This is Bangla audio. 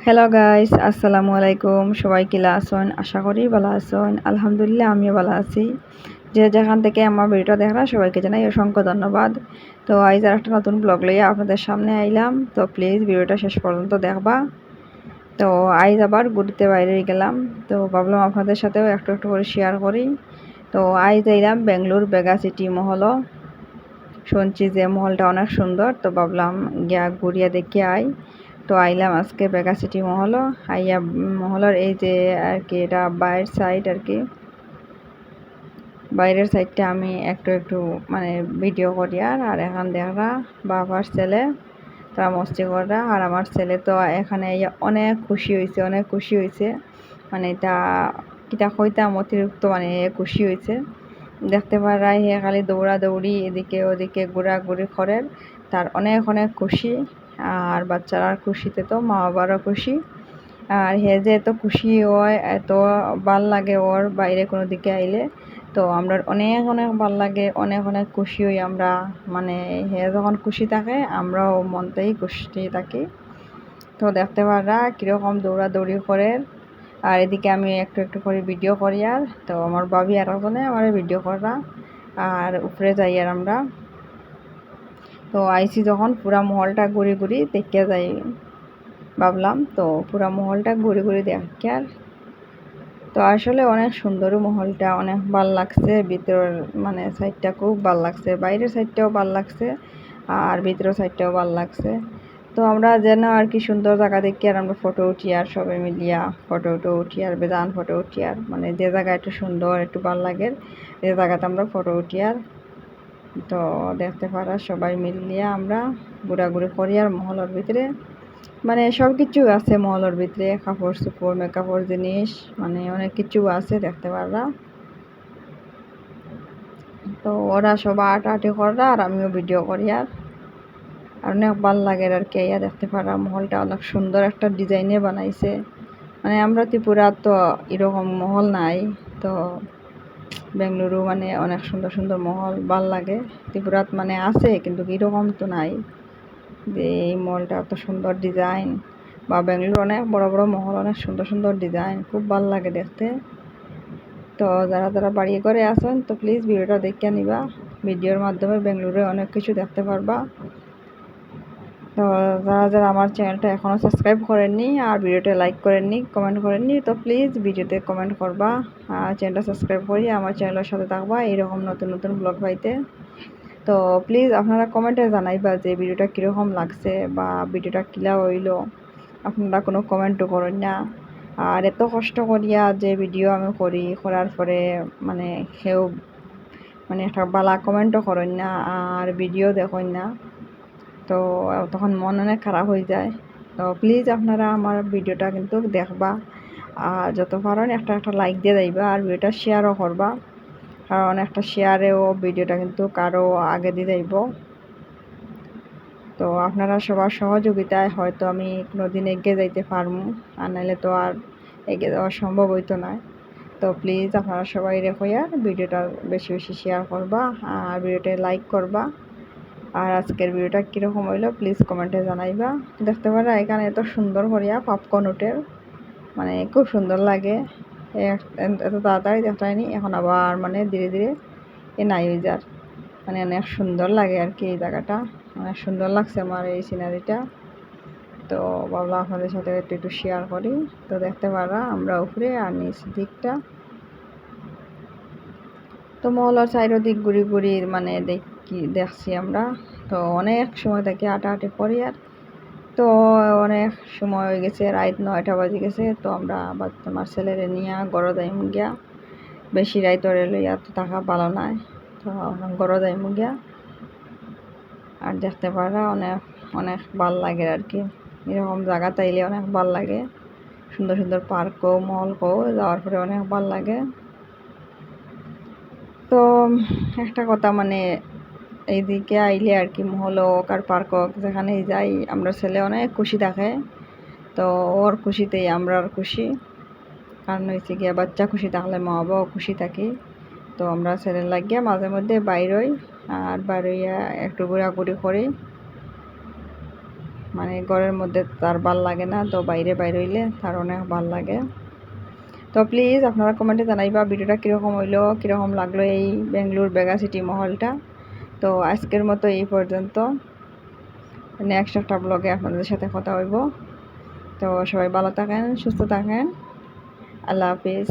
হ্যালো গাইস, আসসালামু আলাইকুম। সবাই কিলা আছেন? আশা করি ভালো আছেন। আলহামদুলিল্লাহ আমিও ভালো আছি। যে যেখান থেকে আমার ভিডিওটা দেখরা সবাইকে জানাই অসংখ্য ধন্যবাদ। তো আজ আর একটা নতুন ব্লগ লইয়া আপনাদের সামনে আইলাম। তো প্লিজ ভিডিওটা শেষ পর্যন্ত দেখবা। তো আজ আবার ঘুরতে বাইরে গেলাম। তো ভাবলাম আপনাদের সাথেও একটু একটু করে শেয়ার করি। তো আজ আইলাম বেঙ্গলোর বেগা সিটি মহল। শুনছি যে মহলটা অনেক সুন্দর, তো ভাবলাম গিয়া ঘুরিয়া দেখে আই। তো আইলাম আজকে বেগা সিটি মহল। আইয়া মহলের এই যে আর কি এটা বাইরের সাইড আর কি, বাইরের সাইডটা আমি একটু একটু মানে ভিডিও করি। আর এখান দেখা বাবার ছেলে তারা মস্তি করা, আর আমার ছেলে তো এখানে অনেক খুশি হয়েছে, অনেক খুশি হয়েছে। মানে এটা কিতা কইতাম, অতিরিক্ত মানে খুশি হয়েছে। দেখতে পারাই হে খালি দৌড়াদৌড়ি এদিকে ওদিকে ঘোরাঘুরি করে, তার অনেক অনেক খুশি। আর বাচ্চারা খুশিতে তো মা বাবারও খুশি। আর হে যে এত খুশি হয়, এত ভাল লাগে ওর বাইরে কোনো দিকে আইলে। তো আমরা অনেক অনেক ভাল লাগে, অনেক অনেক খুশি হই আমরা। মানে হে যখন খুশি থাকে আমরাও মনতেই খুশি থাকি। তো দেখতে পারা কীরকম দৌড়াদৌড়ি করে। আর এদিকে আমি একটু একটু করে ভিডিও করি। আর তো আমার ভাবি আর একজনে আমার ভিডিও করা। আর উপরে যাই আর আমরা তো আইসি যখন পুরা মহলটা ঘুরি ঘুরি দেখে যাই ভাবলাম। তো পুরা মহলটা ঘুরি ঘুরি দেখি। আর তো আসলে অনেক সুন্দর মহলটা, অনেক ভাল লাগছে। ভিতর মানে সাইডটা খুব ভাল লাগছে, বাইরের সাইডটাও ভাল লাগছে আর ভিতরের সাইডটাও ভাল লাগছে। তো আমরা যেন আর কি সুন্দর জায়গা দেখি আর আমরা ফটো উঠি আর সবাই মিলিয়া ফটো উঠি আর বেজান ফটো উঠি। আর মানে যে জায়গা একটু সুন্দর একটু ভাল লাগে যে জায়গাতে আমরা ফটো উঠি। আর তো দেখতে পারা সবাই মিলিয়ে আমরা ঘোরাঘুরি করি আর মহলের ভিতরে মানে সব কিছু আছে মহলের ভিতরে, কাপড় চোপড় মেকআপের জিনিস মানে অনেক কিছু আছে দেখতে পাররা। তো ওরা সব আটি করা আর আমিও ভিডিও করি। আর অনেক ভাল লাগে আর কি ইয়া দেখতে পারা। মহলটা অনেক সুন্দর একটা ডিজাইনে বানাইছে। মানে আমরা ত্রিপুরা তো এরকম মহল নাই। তো বেঙ্গালুরু মানে অনেক সুন্দর সুন্দর মহল ভাল লাগে। ত্রিপুরাত মানে আছে কিন্তু এরকম তো নাই যে এই মহলটা এত সুন্দর ডিজাইন। বা বেঙ্গালুরু অনেক বড় বড় মহল, অনেক সুন্দর সুন্দর ডিজাইন, খুব ভাল লাগে দেখতে। তো যারা যারা বাড়ি করে আসেন তো প্লিজ ভিডিওটা দেখে নিবা। ভিডিওর মাধ্যমে বেঙ্গালুরুরে অনেক কিছু দেখতে পারবা। তো যারা যারা আমার চ্যানেলটা এখনও সাবস্ক্রাইব করেননি আর ভিডিওটা লাইক করেননি, কমেন্ট করেননি, তো প্লিজ ভিডিওতে কমেন্ট করবা আর চ্যানেলটা সাবস্ক্রাইব করি আমার চ্যানেলের সাথে থাকবা এইরকম নতুন নতুন ব্লগ পাইতে। তো প্লিজ আপনারা কমেন্টে জানাইবা যে ভিডিওটা কীরকম লাগছে বা ভিডিওটা কিলা হইল। আপনারা কোনো কমেন্টও করেন না। আর এত কষ্ট করিয়া যে ভিডিও আমি করার পরে মানে কেউ মানে একটা বালা কমেন্টও করেন না আর ভিডিও দেখেন না, তো তখন মন অনেক খারাপ হয়ে যায়। তো প্লিজ আপনারা আমার ভিডিওটা কিন্তু দেখবা আর যত পারেন একটা একটা লাইক দিয়ে যাইবা আর ভিডিওটা শেয়ারও করবা, কারণ একটা শেয়ারেও ভিডিওটা কিন্তু কারো আগে দিয়ে যাইব। তো আপনারা সবার সহযোগিতায় হয়তো আমি কোনো দিন এগিয়ে যাইতে পারবো, আর নাহলে তো আর এগিয়ে যাওয়া সম্ভব হইতো না। তো প্লিজ আপনারা সবাই রেখে ভিডিওটা বেশি বেশি শেয়ার করবা আর ভিডিওটা লাইক করবা। আর আজকের ভিডিওটা কীরকম হইলো প্লিজ কমেন্টে জানাইবা। দেখতে পারা এখানে এত সুন্দর করিয়া পপকর্ন উঠে, মানে খুব সুন্দর লাগে। এত তাড়াতাড়ি দেখায়নি, এখন আবার মানে ধীরে ধীরে নাই হয়ে যার মানে অনেক সুন্দর লাগে আর কি। এই জায়গাটা অনেক সুন্দর লাগছে আমার এই সিনারিটা। তো ভাবলাম আপনাদের সাথে একটু একটু শেয়ার করি। তো দেখতে পারা আমরা উপরে আর নিচ দিকটা তো মহলার চারিদিক ঘুরি ঘুরি মানে দেখছি আমরা। তো অনেক সময় থেকে আটাআটি করি। আর তো অনেক সময় হয়ে গেছে, রাত 9টা বাজে গেছে। তো আমরা আবার তোমার ছেলেরে নিয়ে গড় যাইমু গিয়া, বেশি রাত ওরে লইয়া তো থাকা ভালো নাই। তো গড় যাইমু গিয়া। আর দেখতে পারা অনেক অনেক ভাল লাগে আর কি, এরকম জায়গা তাইলে অনেক ভাল লাগে। সুন্দর সুন্দর পার্কও মলও যাওয়ার পরে অনেক ভাল লাগে। তো একটা কথা মানে এইদিকে আইলে আর কি মহল হোক আর পার্ক হোক যেখানেই যাই আমরা ছেলে অনেক খুশি থাকে। তো ওর খুশিতেই আমরা খুশি, কারণ হয়েছে গিয়া বাচ্চা খুশি থাকলে মা বাবাও খুশি থাকি। তো আমরা ছেলে লাগিয়া মাঝে মধ্যে বাইর হই আর বাইর হইয়া একটু ঘোরাঘুরি করি, মানে ঘরের মধ্যে তার ভাল লাগে না, তো বাইরে হইলে তার অনেক ভাল লাগে। তো প্লিজ আপনারা কমেন্টে জানাইবা ভিডিওটা কীরকম হইলো, কীরকম লাগলো এই বেঙ্গলোর বেগা সিটি মহলটা। তো আজকের মতো এই পর্যন্ত, নেক্সট একটা ব্লগে আপনাদের সাথে কথা হইব। তো সবাই ভালো থাকেন, সুস্থ থাকেন, আল্লাহ হাফিজ।